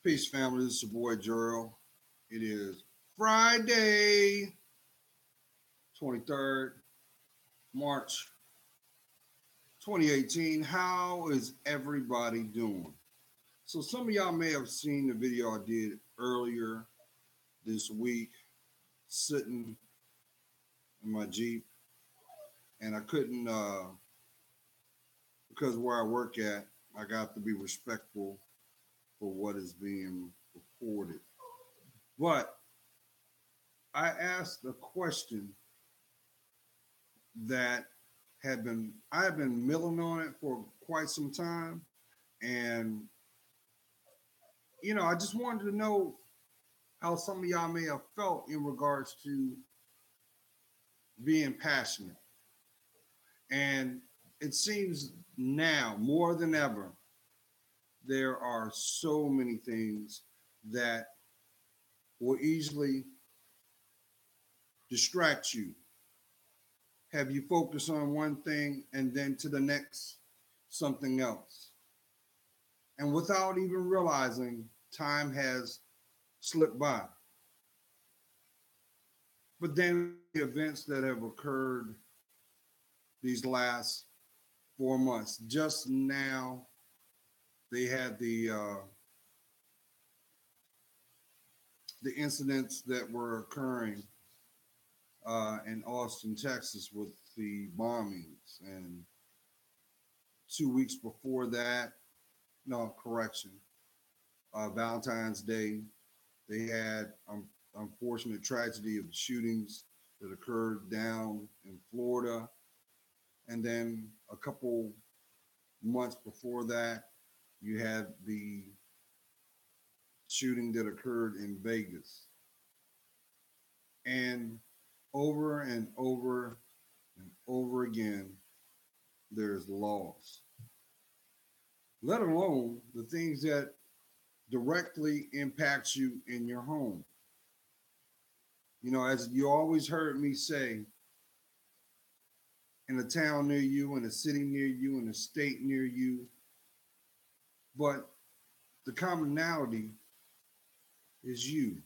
Peace, family. This is your boy Gerald. It is Friday, 23rd March 2018. How is everybody doing? So, some of y'all may have seen the video I did earlier this week, sitting in my Jeep, and I couldn't, because where I work at, I got to be respectful for what is being recorded. But I asked a question that I have been milling on it for quite some time, and I just wanted to know how some of y'all may have felt in regards to being passionate. And it seems now more than ever there are so many things that will easily distract you, have you focus on one thing and then to the next something else. And without even realizing, time has slipped by. But then the events that have occurred these last 4 months, just now they had the incidents that were occurring in Austin, Texas, with the bombings, and 2 weeks before that, no correction, Valentine's Day, they had unfortunate tragedy of the shootings that occurred down in Florida. And then a couple months before that, you had the shooting that occurred in Vegas. And over and over and over again, there's loss, let alone the things that directly impact you in your home. As you always heard me say, in a town near you, in a city near you, in a state near you, but the commonality is you.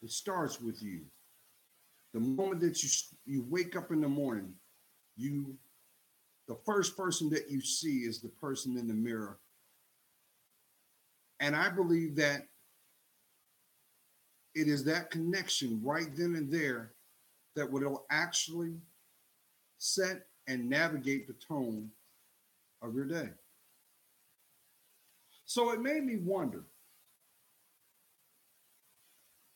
It starts with you. The moment that you wake up in the morning, you the first person that you see is the person in the mirror. And I believe that it is that connection right then and there that will actually set and navigate the tone of your day. So it made me wonder,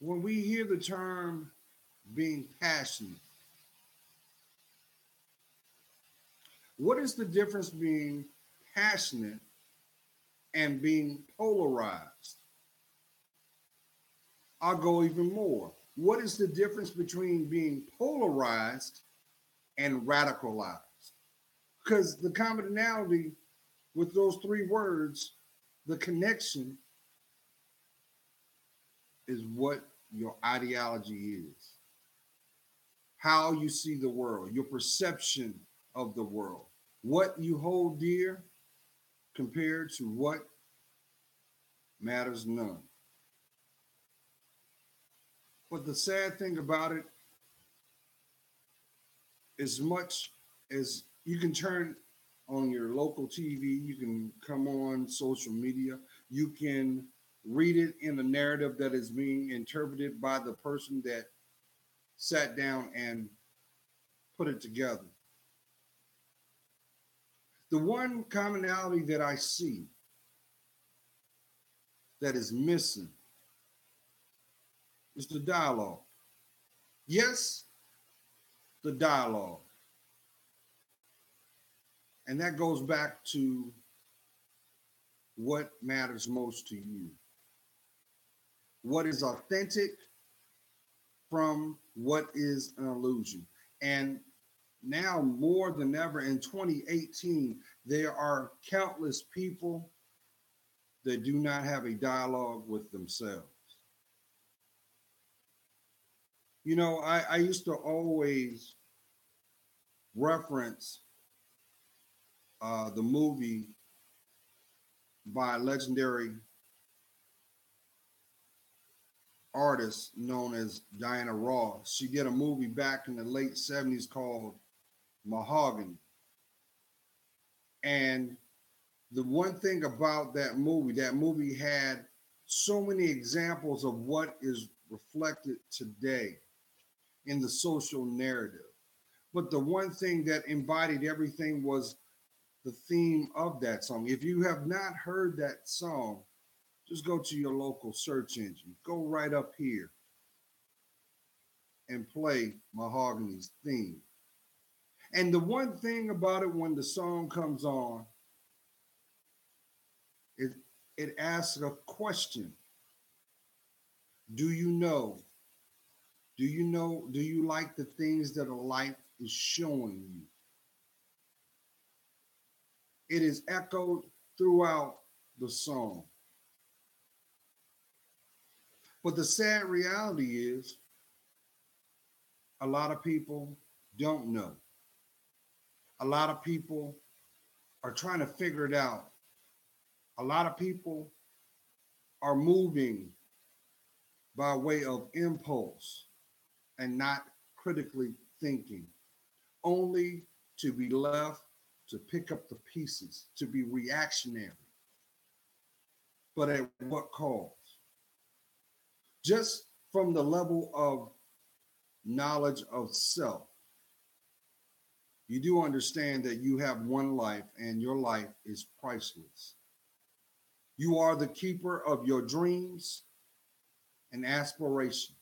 when we hear the term being passionate, what is the difference being passionate and being polarized? I'll go even more. What is the difference between being polarized and radicalized? Because the commonality with those three words, the connection, is what your ideology is, how you see the world, your perception of the world, what you hold dear compared to what matters none. But the sad thing about it, as much as you can turn on your local TV, you can come on social media, you can read it in a narrative that is being interpreted by the person that sat down and put it together. The one commonality that I see that is missing is the dialogue. Yes, the dialogue. And that goes back to what matters most to you. What is authentic from what is an illusion. And now more than ever in 2018, there are countless people that do not have a dialogue with themselves. I used to always reference the movie by legendary artist known as Diana Ross. She did a movie back in the late 70s called Mahogany. And the one thing about that movie had so many examples of what is reflected today in the social narrative. But the one thing that embodied everything was the theme of that song. If you have not heard that song, just go to your local search engine, go right up here and play Mahogany's theme. And the one thing about it, when the song comes on, it, it asks a question. Do you know? Do you know? Do you like the things that a life is showing you? It is echoed throughout the song. But the sad reality is, a lot of people don't know. A lot of people are trying to figure it out. A lot of people are moving by way of impulse and not critically thinking, only to be left to pick up the pieces, to be reactionary. But at what cost? Just from the level of knowledge of self, you do understand that you have one life and your life is priceless. You are the keeper of your dreams and aspirations.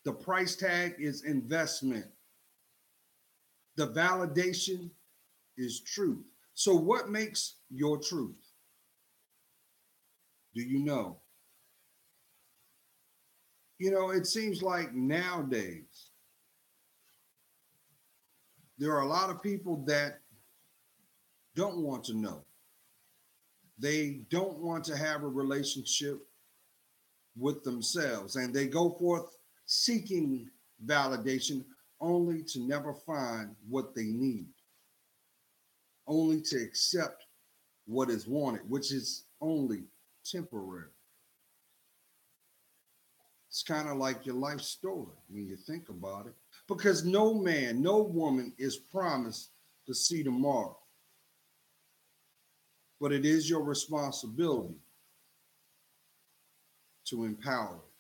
The price tag is investment. The validation is truth. So, what makes your truth? Do you know? You know, it seems like nowadays there are a lot of people that don't want to know. They don't want to have a relationship with themselves, and they go forth seeking validation only to never find what they need, only to accept what is wanted, which is only temporary. It's kind of like your life story when you think about it, because no man, no woman is promised to see tomorrow, but it is your responsibility to empower it.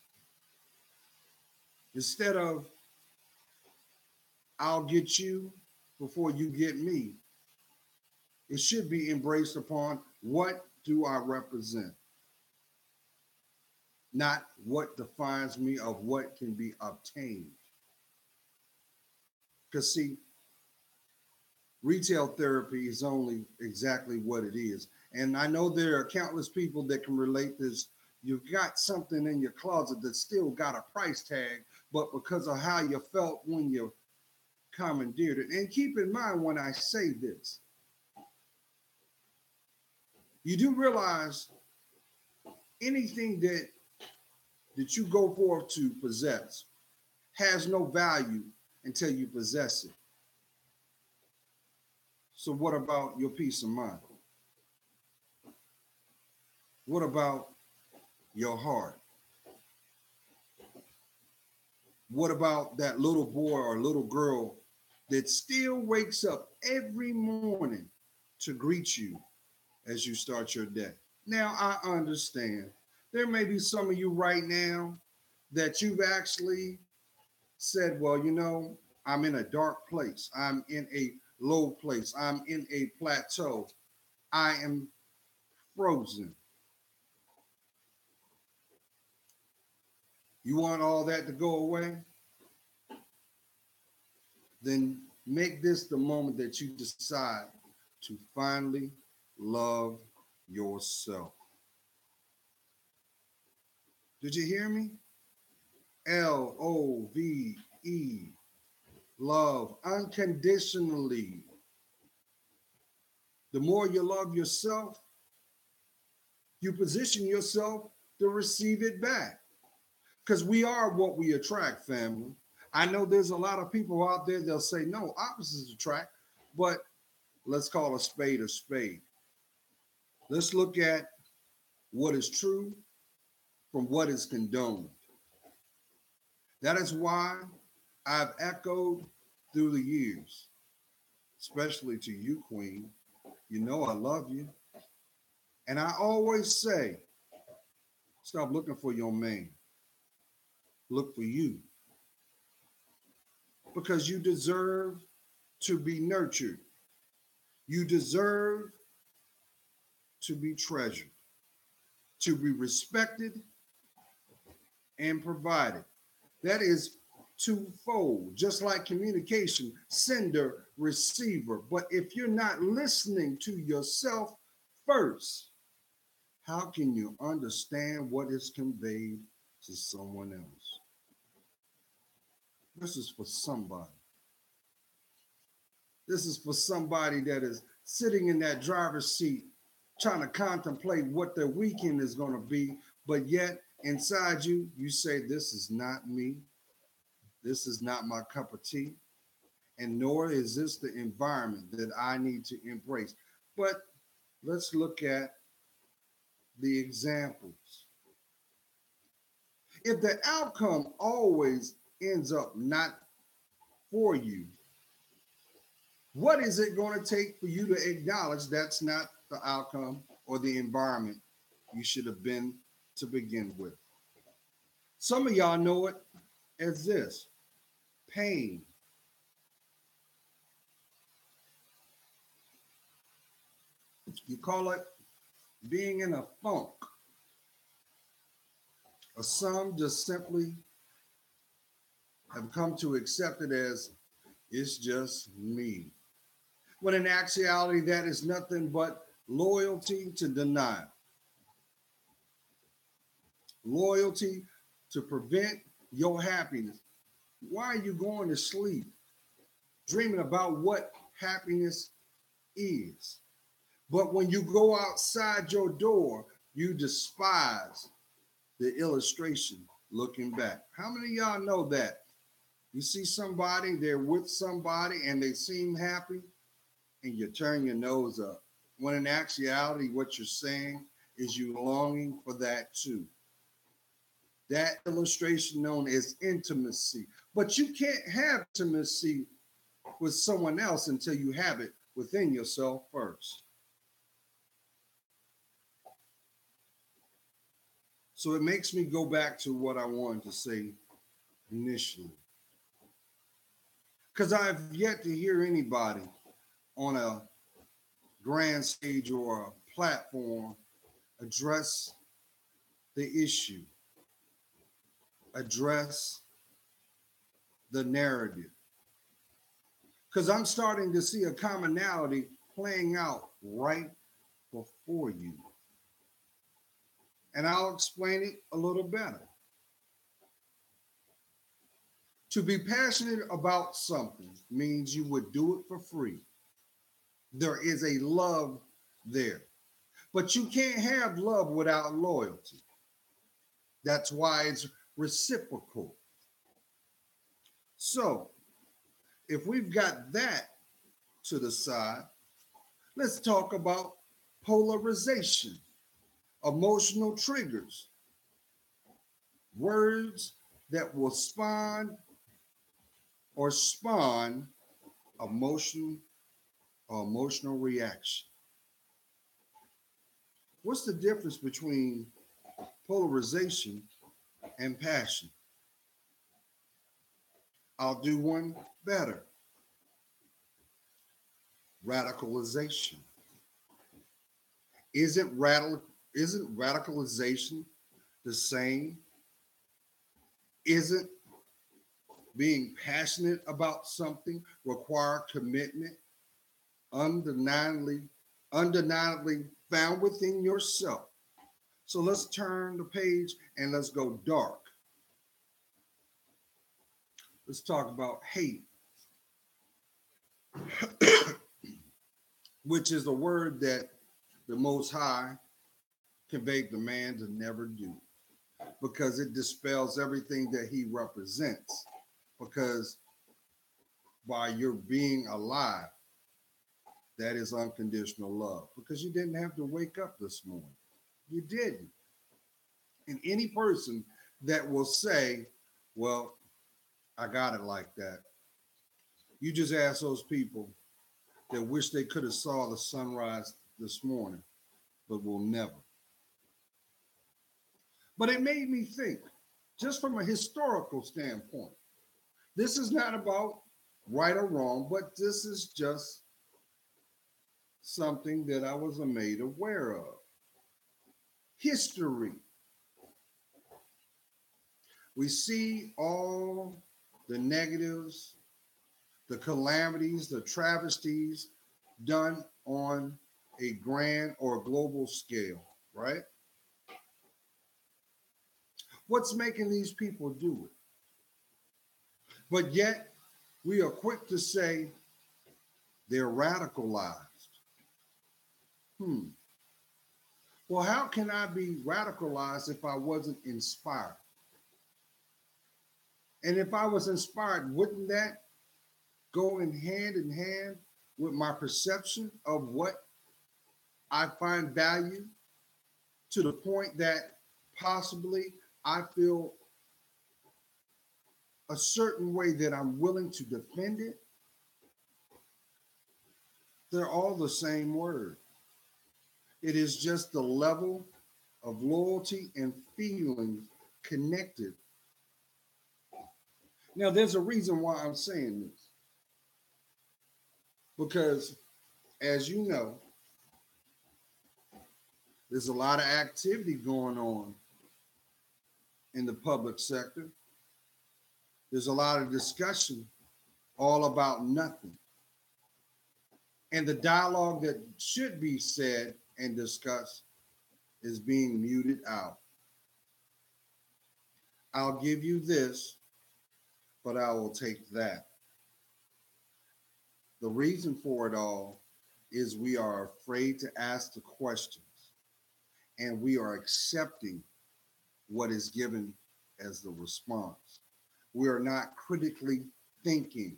Instead of I'll get you before you get me, it should be embraced upon what do I represent, not what defines me of what can be obtained. Because, see, retail therapy is only exactly what it is. And I know there are countless people that can relate this. You've got something in your closet that still got a price tag, but because of how you felt when you commandeered it. And keep in mind when I say this, you do realize anything that you go forth to possess has no value until you possess it. So what about your peace of mind? What about your heart? What about that little boy or little girl that still wakes up every morning to greet you as you start your day? Now, I understand there may be some of you right now that you've actually said, well, you know, I'm in a dark place. I'm in a low place. I'm in a plateau. I am frozen. You want all that to go away? Then make this the moment that you decide to finally love yourself. Did you hear me? LOVE, love unconditionally. The more you love yourself, you position yourself to receive it back. Because we are what we attract, family. I know there's a lot of people out there, they'll say, no, opposites attract, but let's call a spade a spade. Let's look at what is true from what is condoned. That is why I've echoed through the years, especially to you, Queen. You know I love you. And I always say, stop looking for your man. Look for you. Because you deserve to be nurtured. You deserve to be treasured, to be respected and provided. That is twofold, just like communication, sender, receiver. But if you're not listening to yourself first, how can you understand what is conveyed to someone else? This is for somebody. This is for somebody that is sitting in that driver's seat trying to contemplate what their weekend is going to be, but yet inside you, you say, this is not me. This is not my cup of tea. And nor is this the environment that I need to embrace. But let's look at the examples. If the outcome always ends up not for you, what is it going to take for you to acknowledge that's not the outcome or the environment you should have been to begin with? Some of y'all know it as this: pain. You call it being in a funk, or some just simply have come to accept it as it's just me. When in actuality, that is nothing but loyalty to denial. Loyalty to prevent your happiness. Why are you going to sleep dreaming about what happiness is? But when you go outside your door, you despise the illustration looking back. How many of y'all know that? You see somebody, they're with somebody, and they seem happy, and you turn your nose up. When in actuality, what you're saying is you longing for that too. That illustration known as intimacy. But you can't have intimacy with someone else until you have it within yourself first. So it makes me go back to what I wanted to say initially. Because I've yet to hear anybody on a grand stage or a platform address the issue, address the narrative. Because I'm starting to see a commonality playing out right before you. And I'll explain it a little better. To be passionate about something means you would do it for free. There is a love there. But you can't have love without loyalty. That's why it's reciprocal. So, if we've got that to the side, let's talk about polarization, emotional triggers, words that will spawn emotion or emotional reaction. What's the difference between polarization and passion? I'll do one better. Radicalization. Isn't radicalization the same? Isn't being passionate about something require commitment, undeniably found within yourself? So let's turn the page and let's go dark. Let's talk about hate, which is a word that the Most High conveyed the man to never do, because it dispels everything that he represents. Because by your being alive, that is unconditional love. Because you didn't have to wake up this morning. You didn't. And any person that will say, well, I got it like that. You just ask those people that wish they could have saw the sunrise this morning, but will never. But it made me think, just from a historical standpoint, this is not about right or wrong, but this is just something that I was made aware of. History. We see all the negatives, the calamities, the travesties done on a grand or global scale, right? What's making these people do it? But yet, we are quick to say they're radicalized. Hmm. Well, how can I be radicalized if I wasn't inspired? And if I was inspired, wouldn't that go in hand with my perception of what I find value to the point that possibly I feel a certain way that I'm willing to defend it? They're all the same word. It is just the level of loyalty and feelings connected. Now, there's a reason why I'm saying this. Because, as you know, there's a lot of activity going on in the public sector. There's a lot of discussion all about nothing. And the dialogue that should be said and discussed is being muted out. I'll give you this, but I will take that. The reason for it all is we are afraid to ask the questions and we are accepting what is given as the response. We are not critically thinking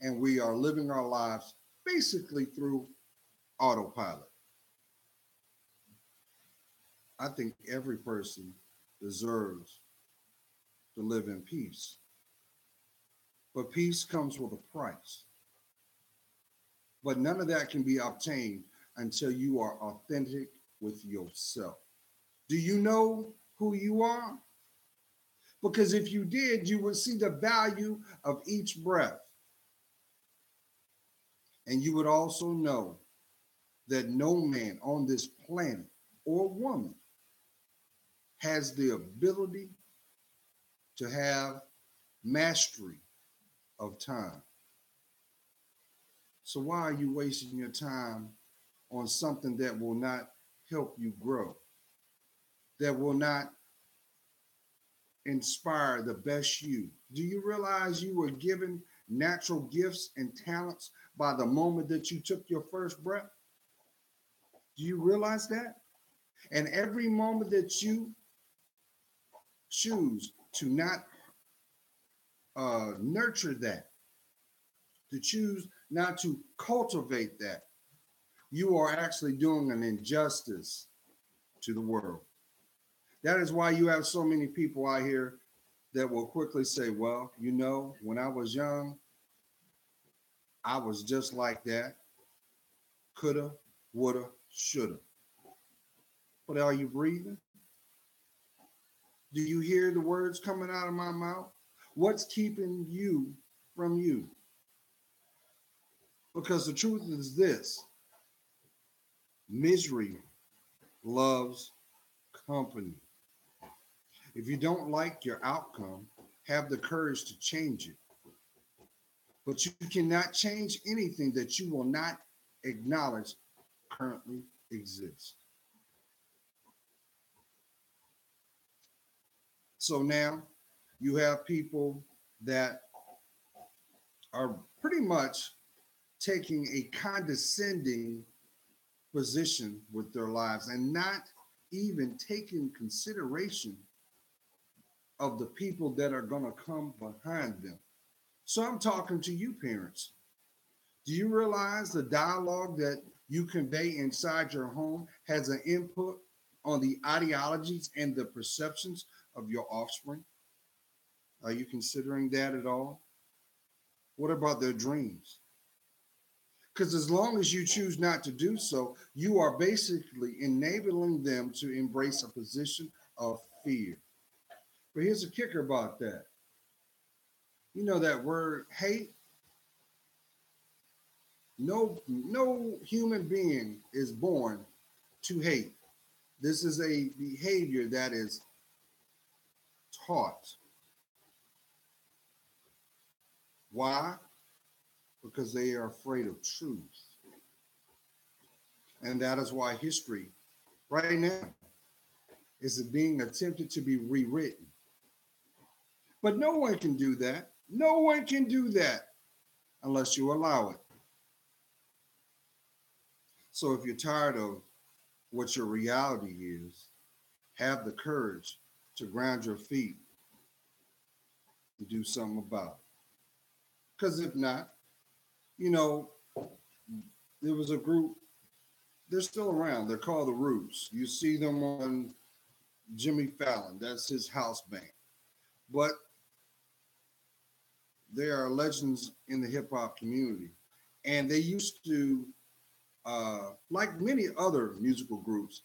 and we are living our lives basically through autopilot. I think every person deserves to live in peace, but peace comes with a price. But none of that can be obtained until you are authentic with yourself. Do you know who you are? Because if you did, you would see the value of each breath. And you would also know that no man on this planet or woman has the ability to have mastery of time. So why are you wasting your time on something that will not help you grow, that will not inspire the best you? Do you realize you were given natural gifts and talents by the moment that you took your first breath? Do you realize that? And every moment that you choose to not nurture that, to choose not to cultivate that, you are actually doing an injustice to the world. That is why you have so many people out here that will quickly say, well, you know, when I was young, I was just like that. Coulda, woulda, shoulda. But are you breathing? Do you hear the words coming out of my mouth? What's keeping you from you? Because the truth is this: misery loves company. If you don't like your outcome, have the courage to change it. But you cannot change anything that you will not acknowledge currently exists. So now you have people that are pretty much taking a condescending position with their lives and not even taking consideration of the people that are going to come behind them. So I'm talking to you, parents. Do you realize the dialogue that you convey inside your home has an input on the ideologies and the perceptions of your offspring? Are you considering that at all? What about their dreams? Because as long as you choose not to do so, you are basically enabling them to embrace a position of fear. But here's the kicker about that. You know that word hate? No human being is born to hate. This is a behavior that is taught. Why? Because they are afraid of truth. And that is why history right now is being attempted to be rewritten. But no one can do that. No one can do that unless you allow it. So if you're tired of what your reality is, have the courage to ground your feet and do something about it. Because if not, you know, there was a group, they're still around. They're called the Roots. You see them on Jimmy Fallon, that's his house band. But they are legends in the hip hop community. And they used to, like many other musical groups,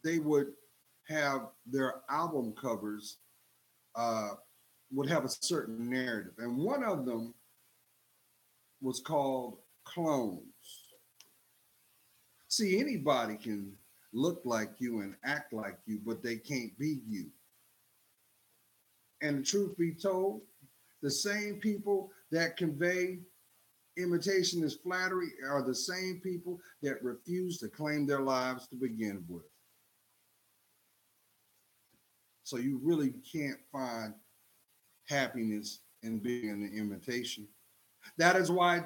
they would have their album covers uh, would have a certain narrative. And one of them was called Clones. See, anybody can look like you and act like you, but they can't be you. And the truth be told, the same people that convey imitation as flattery are the same people that refuse to claim their lives to begin with. So you really can't find happiness in being an imitation. That is why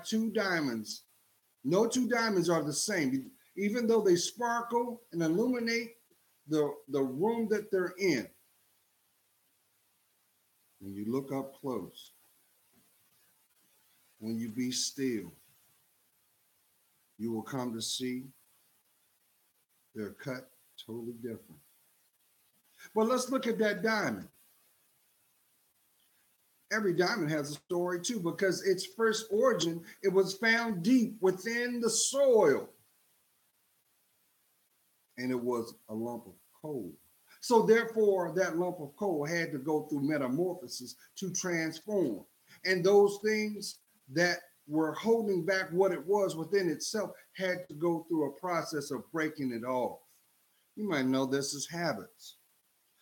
no two diamonds are the same. Even though they sparkle and illuminate the room that they're in, when you look up close, when you be still, you will come to see they're cut totally different. But let's look at that diamond. Every diamond has a story too, because its first origin, it was found deep within the soil, and it was a lump of coal. So therefore, that lump of coal had to go through metamorphosis to transform. And those things that were holding back what it was within itself had to go through a process of breaking it off. You might know this as habits.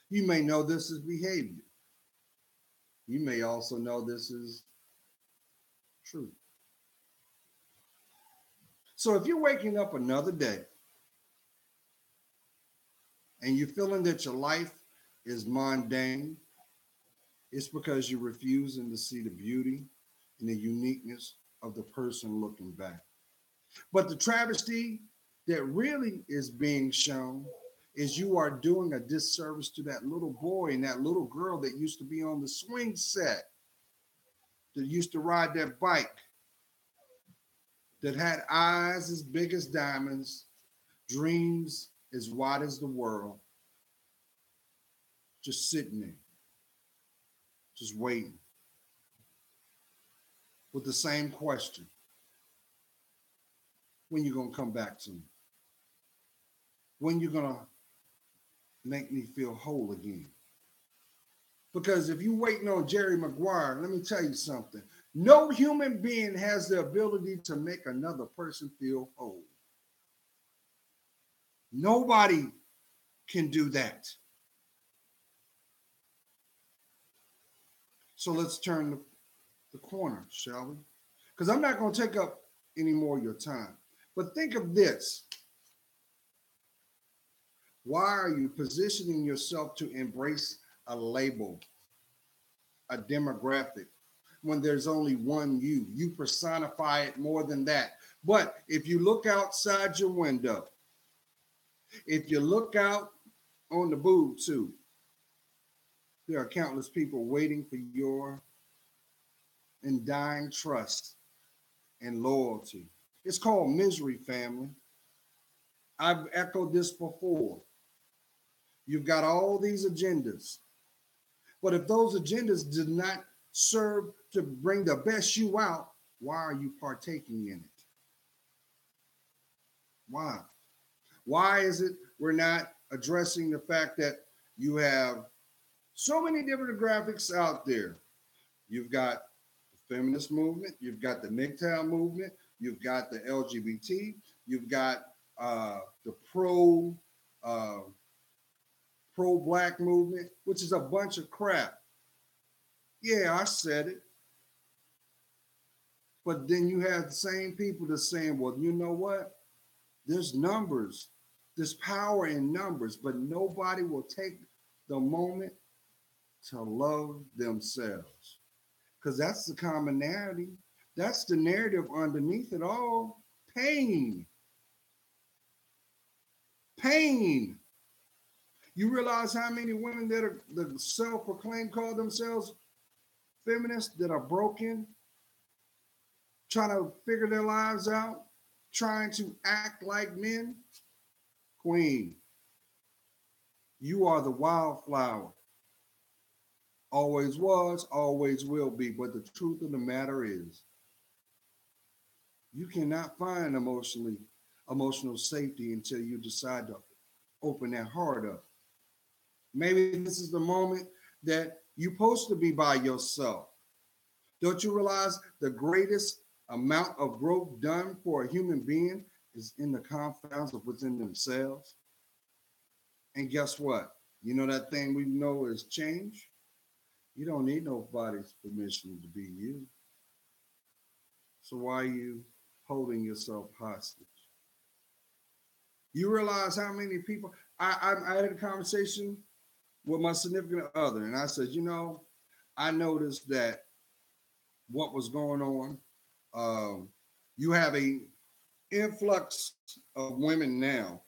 You may know this as behavior. You may also know this is truth. So if you're waking up another day and you're feeling that your life is mundane, it's because you're refusing to see the beauty and the uniqueness of the person looking back. But the travesty that really is being shown is you are doing a disservice to that little boy and that little girl that used to be on the swing set, that used to ride that bike, that had eyes as big as diamonds, dreams as wide as the world, just sitting there, just waiting with the same question. When you gonna come back to me? When you gonna make me feel whole again? Because if you're waiting on Jerry Maguire, let me tell you something. No human being has the ability to make another person feel whole. Nobody can do that. So let's turn the corner, shall we? Because I'm not going to take up any more of your time. But think of this. Why are you positioning yourself to embrace a label, a demographic, when there's only one you? You personify it more than that. But if you look outside your window, if you look out on the boob tube, there are countless people waiting for your undying trust and loyalty. It's called misery, family. I've echoed this before. You've got all these agendas. But if those agendas did not serve to bring the best you out, why are you partaking in it? Why? Why is it we're not addressing the fact that you have so many different graphics out there? You've got the feminist movement, you've got the MGTOW movement, you've got the LGBT, you've got the uh, pro black movement, which is a bunch of crap. Yeah, I said it. But then you have the same people that's saying, well, you know what? There's numbers, there's power in numbers, but nobody will take the moment to love themselves. Because that's the commonality. That's the narrative underneath it all. Pain. Pain. You realize how many women that are the self-proclaimed call themselves feminists that are broken, trying to figure their lives out, trying to act like men? Queen, you are the wildflower. Always was, always will be. But the truth of the matter is, you cannot find emotional safety until you decide to open that heart up. Maybe this is the moment that you're supposed to be by yourself. Don't you realize the greatest amount of growth done for a human being is in the confines of within themselves? And guess what? You know that thing we know is change? You don't need nobody's permission to be you. So why are you holding yourself hostage? You realize how many people I had a conversation with my significant other, and I said, I noticed that what was going on. You have a influx of women now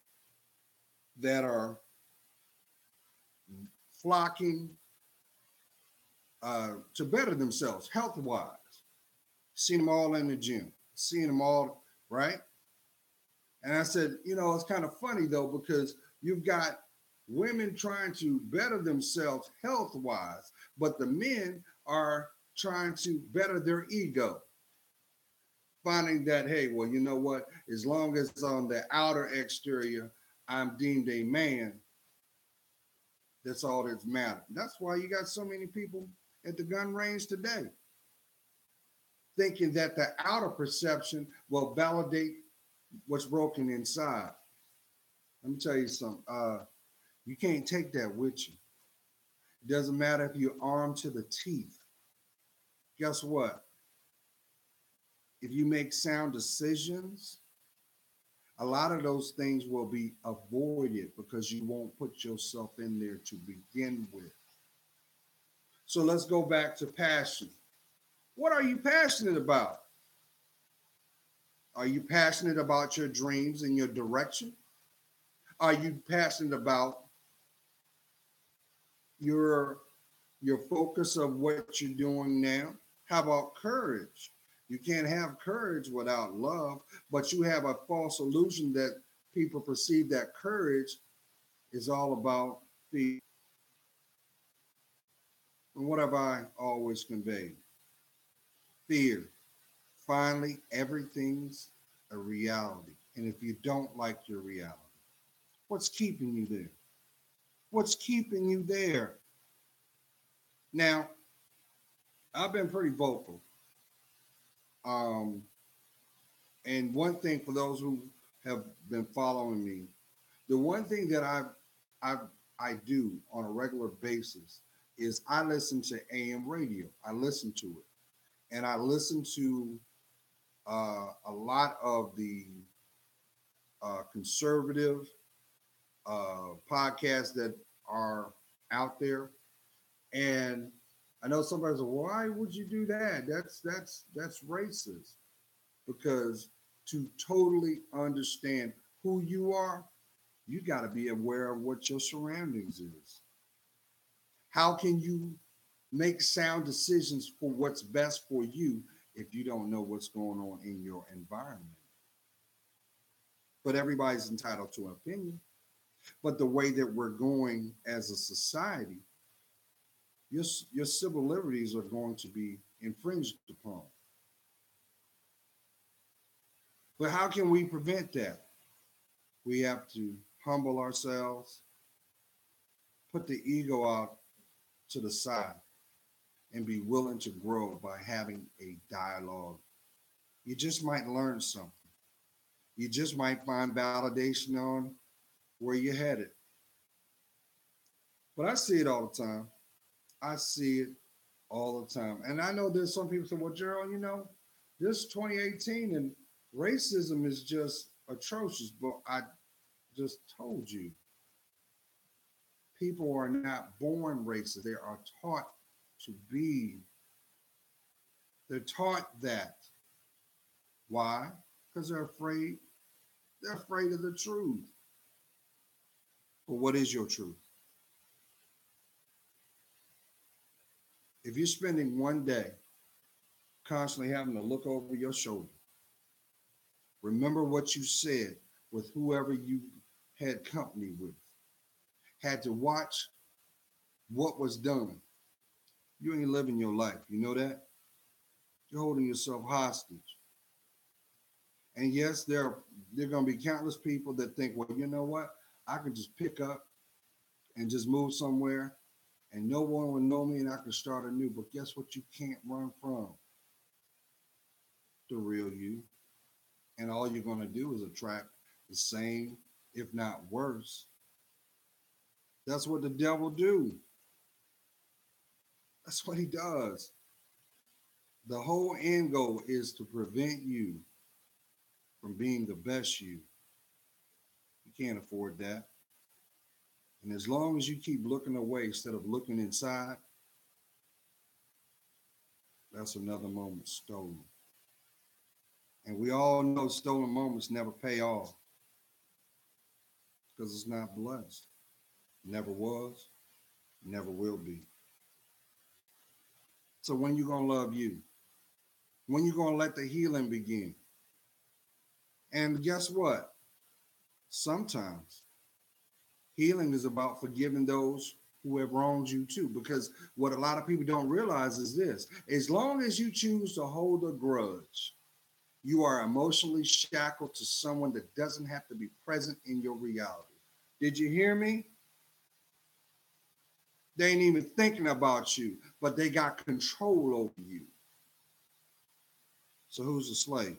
that are flocking to better themselves health wise. Seen them all in the gym, seeing them all, right? And I said, it's kind of funny though, because you've got women trying to better themselves health wise, but the men are trying to better their ego. Finding that, hey, well, you know what? As long as on the outer exterior, I'm deemed a man, that's all that matters. That's why you got so many people at the gun range today thinking that the outer perception will validate what's broken inside. Let me tell you something. You can't take that with you. It doesn't matter if you're armed to the teeth. Guess what? If you make sound decisions, a lot of those things will be avoided because you won't put yourself in there to begin with. So let's go back to passion. What are you passionate about? Are you passionate about your dreams and your direction? Are you passionate about your focus of what you're doing now? How about courage? You can't have courage without love, but you have a false illusion that people perceive that courage is all about fear. And what have I always conveyed? Fear. Finally, everything's a reality. And if you don't like your reality, what's keeping you there? What's keeping you there? Now, I've been pretty vocal. Um, and one thing for those who have been following me, the one thing that I I do on a regular basis is I listen to AM radio. I listen to it, and I listen to a lot of the conservative podcasts that are out there. And I know somebody's like, why would you do that? That's racist. Because to totally understand who you are, you got to be aware of what your surroundings is. How can you make sound decisions for what's best for you if you don't know what's going on in your environment? But everybody's entitled to an opinion. But the way that we're going as a society, your civil liberties are going to be infringed upon. But how can we prevent that? We have to humble ourselves, put the ego out to the side, and be willing to grow by having a dialogue. You just might learn something. You just might find validation on where you're headed. But I see it all the time. I see it all the time. And I know there's some people say, well, Gerald, this 2018 and racism is just atrocious. But I just told you, people are not born racist. They are taught to be. They're taught that. Why? Because they're afraid. They're afraid of the truth. But what is your truth? If you're spending one day constantly having to look over your shoulder, remember what you said with whoever you had company with, had to watch what was done. You ain't living your life. You know that? You're holding yourself hostage. And yes, there are going to be countless people that think, well, you know what? I can just pick up and just move somewhere and no one will know me and I can start anew. But guess what? You can't run from the real you. And all you're going to do is attract the same, if not worse. That's what the devil do. That's what he does. The whole end goal is to prevent you from being the best you. You can't afford that. And as long as you keep looking away instead of looking inside, that's another moment stolen. And we all know stolen moments never pay off because it's not blessed. Never was, never will be. So when you going to love you? When you going to let the healing begin? And guess what? Sometimes healing is about forgiving those who have wronged you too. Because what a lot of people don't realize is this: as long as you choose to hold a grudge, you are emotionally shackled to someone that doesn't have to be present in your reality. Did you hear me? They ain't even thinking about you, but they got control over you. So who's a slave?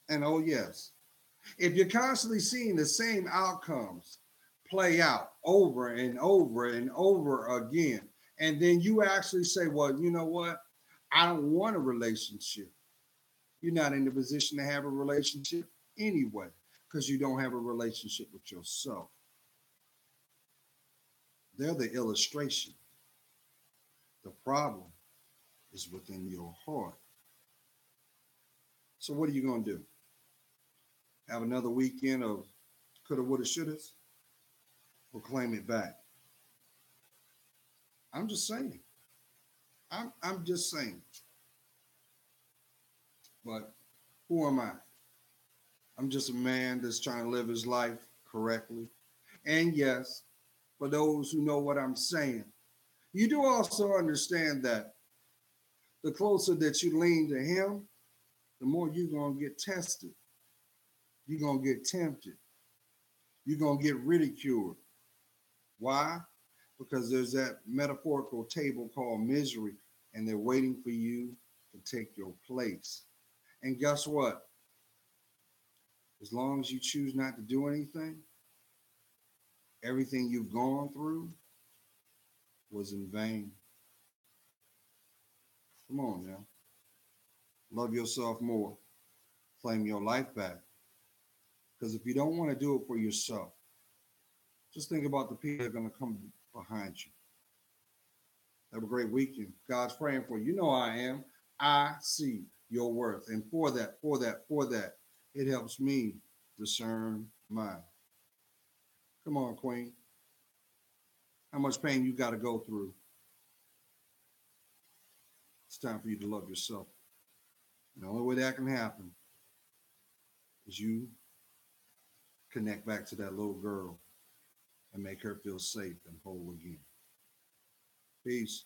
And oh, yes, if you're constantly seeing the same outcomes play out over and over and over again, and then you actually say, well, you know what? I don't want a relationship. You're not in the position to have a relationship anyway, because you don't have a relationship with yourself. They're the illustration. The problem is within your heart. So what are you going to do? Have another weekend of coulda, woulda, shouldas, or claim it back? I'm just saying. I'm just saying. But who am I? I'm just a man that's trying to live his life correctly. And yes, for those who know what I'm saying, you do also understand that the closer that you lean to him, the more you're going to get tested. You're going to get tempted. You're going to get ridiculed. Why? Because there's that metaphorical table called misery, and they're waiting for you to take your place. And guess what? As long as you choose not to do anything, everything you've gone through was in vain. Come on now. Love yourself more. Claim your life back. Because if you don't want to do it for yourself, just think about the people that are going to come behind you. Have a great weekend. God's praying for you. You know I am. I see your worth. And for that, it helps me discern mine. Come on, Queen. How much pain you got to go through? It's time for you to love yourself. And the only way that can happen is you connect back to that little girl and make her feel safe and whole again. Peace.